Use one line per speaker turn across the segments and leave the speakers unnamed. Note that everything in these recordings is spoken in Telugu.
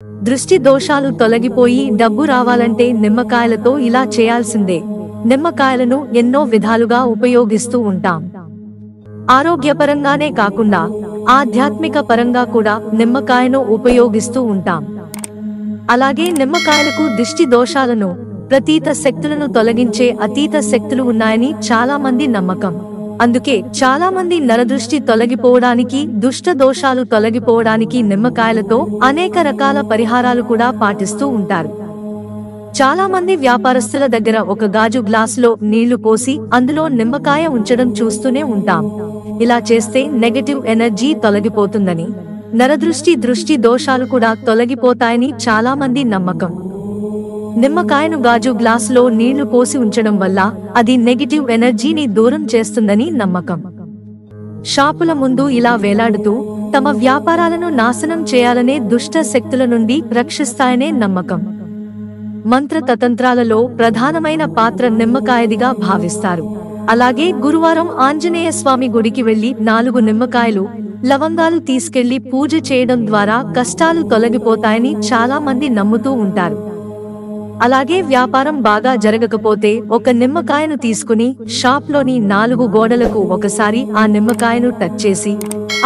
దృష్టి దోషాలు తొలగిపోయి డబ్బు రావాలంటే నిమ్మకాయలతో ఇలా చేయాల్సిందే. నిమ్మకాయలను ఎన్నో విధాలుగా ఉపయోగిస్తూ ఉంటాం. ఆరోగ్యపరంగానే కాకుండా ఆధ్యాత్మిక పరంగా కూడా నిమ్మకాయను ఉపయోగిస్తూ ఉంటాం. అలాగే నిమ్మకాయలకు దిష్టి దోషాలను, ప్రతీత శక్తులను తొలగించే అతీత శక్తులు ఉన్నాయని చాలా మంది నమ్మకం. అందుకే చాలా మంది నరదృష్టి తొలగిపోవడానికి, దుష్ట దోషాలు తొలగిపోవడానికి నిమ్మకాయలతో అనేక రకాల పరిహారాలు కూడా పాటిస్తూ ఉంటారు. చాలా మంది వ్యాపారస్తుల దగ్గర ఒక గాజు గ్లాసులో నీళ్లు పోసి అందులో నిమ్మకాయ ఉంచడం చూస్తూనే ఉంటాం. ఇలా చేస్తే నెగటివ్ ఎనర్జీ తొలగిపోతుందని, నరదృష్టి, దృష్టి దోషాలు కూడా తొలగిపోతాయని చాలా మంది నమ్మకం. నిమ్మకాయను గాజు గ్లాసులో నీళ్లు పోసి ఉంచడం వల్ల అది నెగటివ్ ఎనర్జీని దూరం చేస్తుందని నమ్మకం. షాపుల ముందు ఇలా వేలాడుతూ తమ వ్యాపారాలను నాశనం చేయాలనే దుష్ట శక్తుల నుండి రక్షిస్తాయనే నమ్మకం. మంత్రతంత్రాలలో ప్రధానమైన పాత్ర నిమ్మకాయదిగా భావిస్తారు. అలాగే గురువారం ఆంజనేయ స్వామి గుడికి వెళ్లి 4 నిమ్మకాయలు, లవంగాలు తీసుకెళ్లి పూజ చేయడం ద్వారా కష్టాలు తొలగిపోతాయని చాలా మంది నమ్ముతూ ఉంటారు. అలాగే వ్యాపారం బాగా జరగకపోతే ఒక నిమ్మకాయను తీసుకుని షాప్లోని 4 గోడలకు ఒకసారి ఆ నిమ్మకాయను టచ్ చేసి,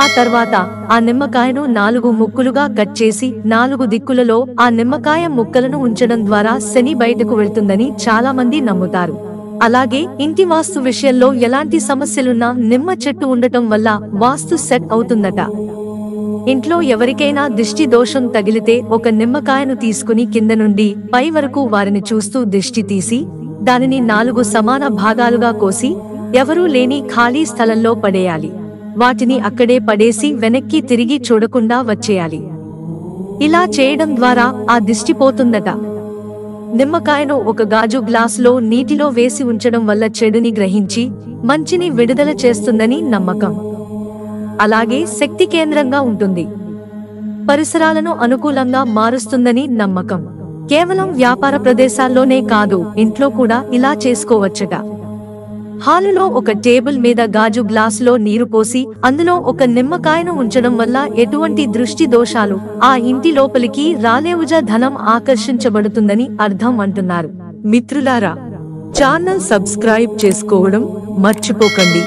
ఆ తర్వాత ఆ నిమ్మకాయను 4 ముక్కలుగా కట్ చేసి 4 దిక్కులలో ఆ నిమ్మకాయ ముక్కలను ఉంచడం ద్వారా శని బయటకు వెళ్తుందని చాలా మంది నమ్ముతారు. అలాగే ఇంటి వాస్తు విషయంలో ఎలాంటి సమస్యలున్నా నిమ్మ చెట్టు ఉండటం వల్ల వాస్తు సెట్ అవుతుందట. ఇంట్లో ఎవరికైనా దిష్టి దోషం తగిలితే ఒక నిమ్మకాయను తీసుకుని కింద నుండి పై వరకు వారిని చూస్తూ దిష్టి తీసి దానిని 4 సమాన భాగాలుగా కోసి ఎవరూ లేని ఖాళీ స్థలంలో పడేయాలి. వాటిని అక్కడే పడేసి వెనక్కి తిరిగి చూడకుండా వచ్చేయాలి. ఇలా చేయడం ద్వారా ఆ దిష్టి పోతుందట. నిమ్మకాయను ఒక గాజు గ్లాసులో నీటిలో వేసి ఉంచడం వల్ల చెడుని గ్రహించి మంచిని విడుదల చేస్తుందని నమ్మకం. అలాగే శక్తి కేంద్రంగా ఉంటుంది. పరిసరాలను అనుకూలంగా మారుస్తుందని నమ్మకం. కేవలం వ్యాపార ప్రదేశాల్లోనే కాదు, ఇంట్లో కూడా ఇలా చేసుకోవచ్చట. హాలులో ఒక టేబుల్ మీద గాజు గ్లాసులో నీరు పోసి అందులో ఒక నిమ్మకాయను ఉంచడం వల్ల ఎటువంటి దృష్టి దోషాలు ఆ ఇంటి లోపలికి రాలేవుగా, ధనం ఆకర్షించబడుతుందని అర్థం అంటున్నారు.
మిత్రులారా, ఛానల్ సబ్స్క్రైబ్ చేసుకోవడం మర్చిపోకండి.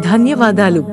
ధన్యవాదాలు.